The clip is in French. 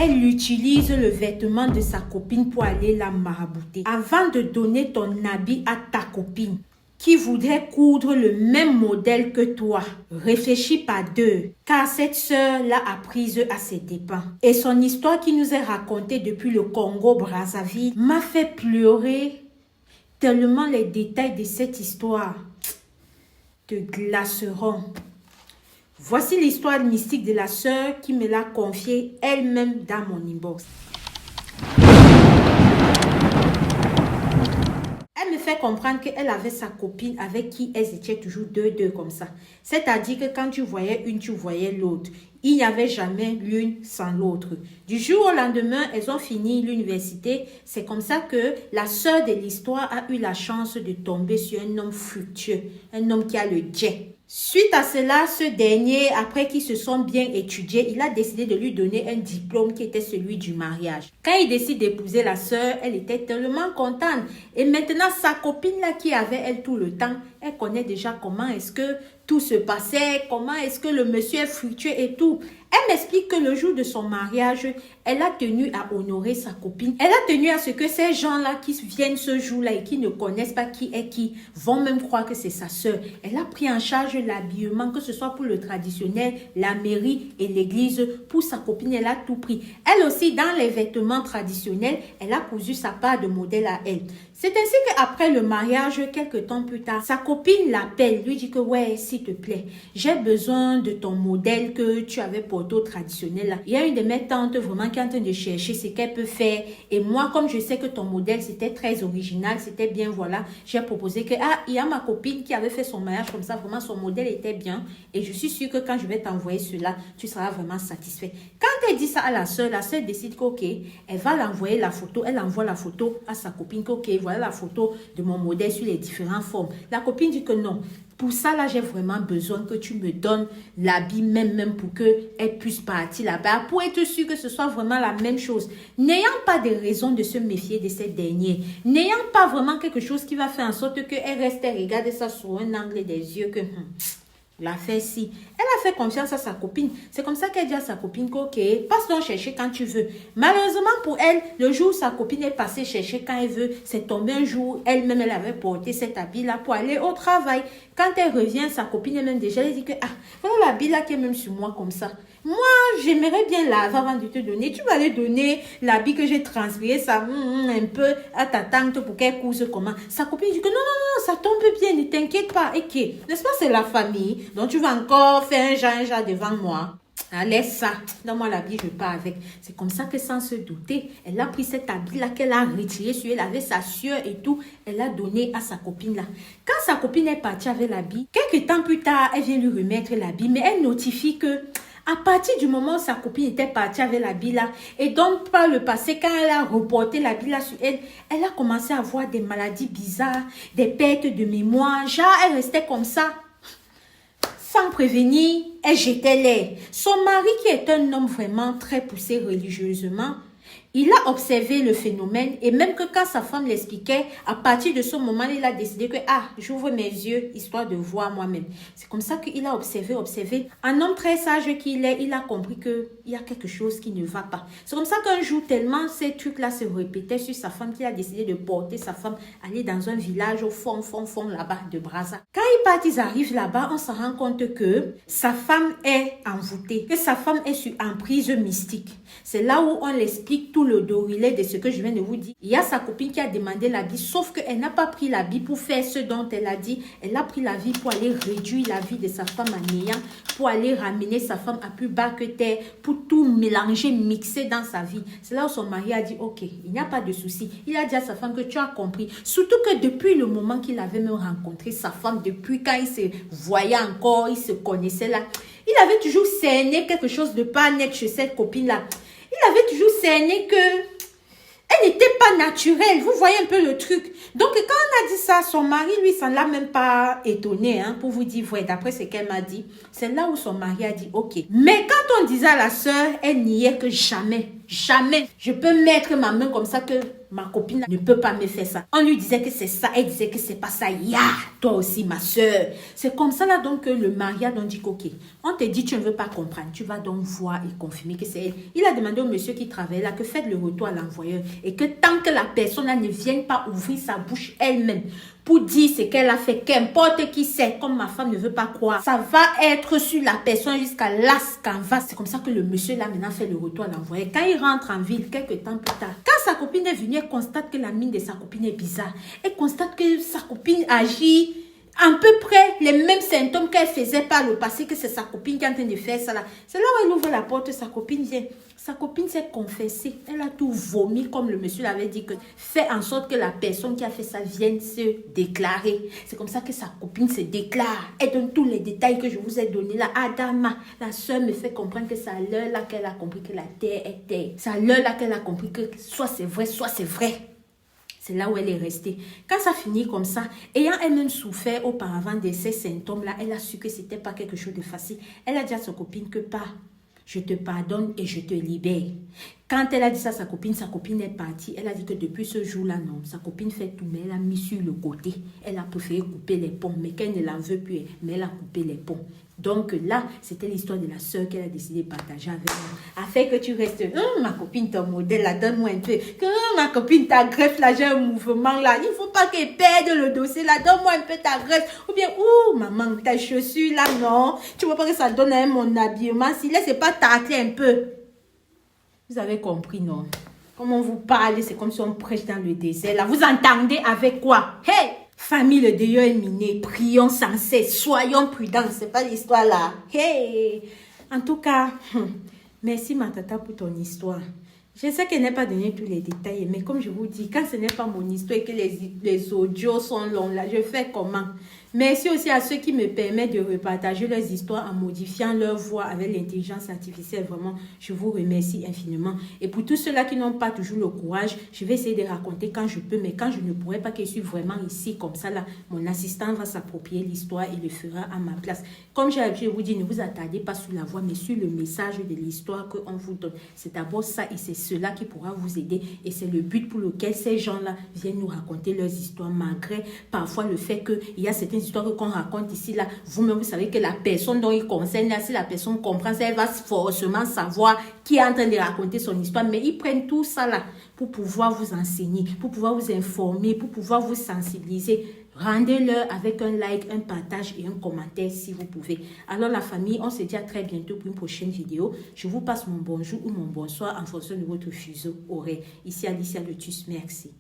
elle utilise le vêtement de sa copine pour aller la marabouter. Avant de donner ton habit à ta copine, qui voudrait coudre le même modèle que toi, réfléchis pas deux, car cette sœur l'a apprise à ses dépens. Et son histoire qui nous est racontée depuis le Congo-Brazzaville m'a fait pleurer tellement les détails de cette histoire te glaceront. Voici l'histoire mystique de la sœur qui me l'a confiée elle-même dans mon inbox. Elle me fait comprendre qu'elle avait sa copine avec qui elles étaient toujours deux comme ça. C'est-à-dire que quand tu voyais une, tu voyais l'autre. Il n'y avait jamais l'une sans l'autre. Du jour au lendemain, elles ont fini l'université. C'est comme ça que la sœur de l'histoire a eu la chance de tomber sur un homme fructueux, un homme qui a le jet. Suite à cela, ce dernier, après qu'ils se sont bien étudiés, il a décidé de lui donner un diplôme qui était celui du mariage. Quand il décide d'épouser la sœur, elle était tellement contente. Et maintenant, sa copine là qui avait elle tout le temps, elle connaît déjà comment est-ce que tout se passait, comment est-ce que le monsieur est fructueux et tout. Elle m'explique que le jour de son mariage, elle a tenu à honorer sa copine. Elle a tenu à ce que ces gens-là qui viennent ce jour-là et qui ne connaissent pas qui est qui, vont même croire que c'est sa sœur. Elle a pris en charge l'habillement, que ce soit pour le traditionnel, la mairie et l'église. Pour sa copine, elle a tout pris. Elle aussi, dans les vêtements traditionnels, elle a cousu sa part de modèle à elle. C'est ainsi qu'après le mariage, quelques temps plus tard, sa copine l'appelle, lui dit que ouais, s'il te plaît, j'ai besoin de ton modèle que tu avais porté au traditionnel là. Il y a une de mes tantes vraiment qui est en train de chercher ce qu'elle peut faire. Et moi, comme je sais que ton modèle c'était très original, c'était bien, voilà, j'ai proposé que il y a ma copine qui avait fait son mariage comme ça, vraiment son modèle était bien. Et je suis sûre que quand je vais t'envoyer cela, tu seras vraiment satisfait. Quand elle dit ça à la sœur décide que ok, elle va l'envoyer la photo, elle envoie la photo à sa copine que ok, voilà la photo de mon modèle sur les différentes formes. La copine dit que non. Pour ça, là, j'ai vraiment besoin que tu me donnes l'habit même pour qu'elle puisse partir là-bas, pour être sûr que ce soit vraiment la même chose. N'ayant pas de raison de se méfier de cette dernière, n'ayant pas vraiment quelque chose qui va faire en sorte qu'elle reste et regarde ça sur un angle des yeux que... La fait si. Elle a fait confiance à sa copine. C'est comme ça qu'elle dit à sa copine que, ok, passe donc chercher quand tu veux. Malheureusement pour elle, le jour où sa copine est passée chercher quand elle veut, c'est tombé un jour, elle-même, elle avait porté cet habit-là pour aller au travail. Quand elle revient, sa copine elle-même déjà, elle dit que, voilà l'habit-là qui est même sur moi comme ça. Moi, j'aimerais bien laver avant de te donner. Tu vas aller donner l'habit que j'ai transpiré, ça un peu à ta tante pour qu'elle couse comment. Sa copine dit que non, ça tombe bien, ne t'inquiète pas. Ok, n'est-ce pas, c'est la famille. Donc, tu vas encore faire un genre devant moi. Laisse ça. Donne-moi l'habit, je pars avec. C'est comme ça que sans se douter, elle a pris cet habit-là qu'elle a retiré sur elle avec sa sueur et tout. Elle a donné à sa copine-là. Quand sa copine est partie avec l'habit, quelques temps plus tard, elle vient lui remettre l'habit, mais elle notifie que à partir du moment où sa copine était partie avec l'habit là, et donc par le passé, quand elle a reporté l'habit là sur elle, elle a commencé à avoir des maladies bizarres, des pertes de mémoire. Genre, elle restait comme ça. Sans prévenir, elle jetait l'air. Son mari, qui est un homme vraiment très poussé religieusement, il a observé le phénomène et même que quand sa femme l'expliquait, à partir de ce moment, il a décidé que, j'ouvre mes yeux, histoire de voir moi-même. C'est comme ça qu'il a observé. Un homme très sage qu'il est, il a compris qu'il y a quelque chose qui ne va pas. C'est comme ça qu'un jour, tellement ces trucs-là se répétaient sur sa femme, qu'il a décidé de porter sa femme, aller dans un village au fond là-bas de Brazza. Quand ils arrivent là-bas, on se rend compte que sa femme est envoûtée, que sa femme est sur emprise mystique. C'est là où on l'explique tout le déroulé de ce que je viens de vous dire. Il y a sa copine qui a demandé l'habit, sauf qu'elle n'a pas pris l'habit pour faire ce dont elle a dit. Elle a pris l'habit pour aller réduire la vie de sa femme en ayant, pour aller ramener sa femme à plus bas que terre, pour tout mélanger, mixer dans sa vie. C'est là où son mari a dit, ok, il n'y a pas de souci. Il a dit à sa femme que tu as compris. Surtout que depuis le moment qu'il avait même rencontré sa femme, depuis quand il se voyait encore, il se connaissait là, il avait toujours cerné quelque chose de pas net chez cette copine-là. Il avait toujours cerné que elle n'était pas naturelle. Vous voyez un peu le truc. Donc, quand on a dit ça, son mari, lui, ça ne l'a même pas étonné, pour vous dire vrai, d'après ce qu'elle m'a dit. C'est là où son mari a dit, ok. Mais quand on disait à la sœur, elle niait que jamais, je peux mettre ma main comme ça que ma copine ne peut pas me faire ça. On lui disait que c'est ça, elle disait que c'est pas ça. Ya, toi aussi ma soeur. C'est comme ça là donc que le mariage on dit ok, on te dit tu ne veux pas comprendre, tu vas donc voir et confirmer que c'est elle. Il a demandé au monsieur qui travaille là que faites le retour à l'envoyeur et que tant que la personne là ne vienne pas ouvrir sa bouche elle-même pour dire ce qu'elle a fait, qu'importe qui c'est, comme ma femme ne veut pas croire, ça va être sur la personne jusqu'à l'as qu'en va. C'est comme ça que le monsieur là maintenant fait le retour à l'envoyeur. Quand il rentre en ville, quelques temps plus tard, quand sa copine est venue, elle constate que la mine de sa copine est bizarre. Elle constate que sa copine agit à peu près les mêmes symptômes qu'elle faisait par le passé, que c'est sa copine qui est en train de faire ça là. C'est là où elle ouvre la porte, sa copine vient. Sa copine s'est confessée. Elle a tout vomi comme le monsieur l'avait dit, que fait en sorte que la personne qui a fait ça vienne se déclarer. C'est comme ça que sa copine se déclare. Elle donne tous les détails que je vous ai donnés là. Adama, la soeur me fait comprendre que c'est à l'heure là qu'elle a compris que la terre est terre. C'est à l'heure là qu'elle a compris que soit c'est vrai, soit c'est vrai. C'est là où elle est restée. Quand ça finit comme ça, ayant elle-même souffert auparavant de ces symptômes-là, elle a su que ce n'était pas quelque chose de facile. Elle a dit à sa copine que pas, je te pardonne et je te libère. Quand elle a dit ça à sa copine est partie. Elle a dit que depuis ce jour-là, non, sa copine fait tout, mais elle a mis sur le côté. Elle a préféré couper les ponts, mais qu'elle ne l'en veut plus, mais elle a coupé les ponts. Donc là, c'était l'histoire de la sœur qu'elle a décidé de partager avec moi. Afin que tu restes, ma copine, ton modèle, là, donne-moi un peu. Que ma copine, ta greffe, là, j'ai un mouvement, là. Il ne faut pas qu'elle perde le dossier, là. Donne-moi un peu ta greffe. Ou bien, maman, ta chaussure, là, non. Tu vois pas que ça donne à mon habillement. Si là, c'est pas tacler un peu. Vous avez compris, non? Comme on vous parle, c'est comme si on prêche dans le désert, là. Vous entendez avec quoi? Hey! Famille, le Dieu est miné. Prions sans cesse. Soyons prudents. C'est pas l'histoire là. Hey! En tout cas, merci ma tata pour ton histoire. Je sais qu'elle n'a pas donné tous les détails, mais comme je vous dis, quand ce n'est pas mon histoire et que les audios sont longs là, je fais comment? Merci aussi à ceux qui me permettent de repartager leurs histoires en modifiant leur voix avec l'intelligence artificielle. Vraiment, je vous remercie infiniment. Et pour tous ceux-là qui n'ont pas toujours le courage, je vais essayer de raconter quand je peux, mais quand je ne pourrai pas, que je suis vraiment ici, comme ça, là, mon assistant va s'approprier l'histoire et le fera à ma place. Comme j'ai l'habitude de vous dire, ne vous attardez pas sur la voix, mais sur le message de l'histoire qu'on vous donne. C'est d'abord ça et c'est cela qui pourra vous aider. Et c'est le but pour lequel ces gens-là viennent nous raconter leurs histoires, malgré parfois le fait qu'il y a certaines histoires qu'on raconte ici, là, vous-même, vous savez que la personne dont il concerne, là, si la personne comprend ça, elle va forcément savoir qui est en train de raconter son histoire. Mais ils prennent tout ça, là, pour pouvoir vous enseigner, pour pouvoir vous informer, pour pouvoir vous sensibiliser. Rendez-leur avec un like, un partage et un commentaire si vous pouvez. Alors la famille, on se dit à très bientôt pour une prochaine vidéo. Je vous passe mon bonjour ou mon bonsoir en fonction de votre fuseau horaire. Ici Alicia Lotus, merci.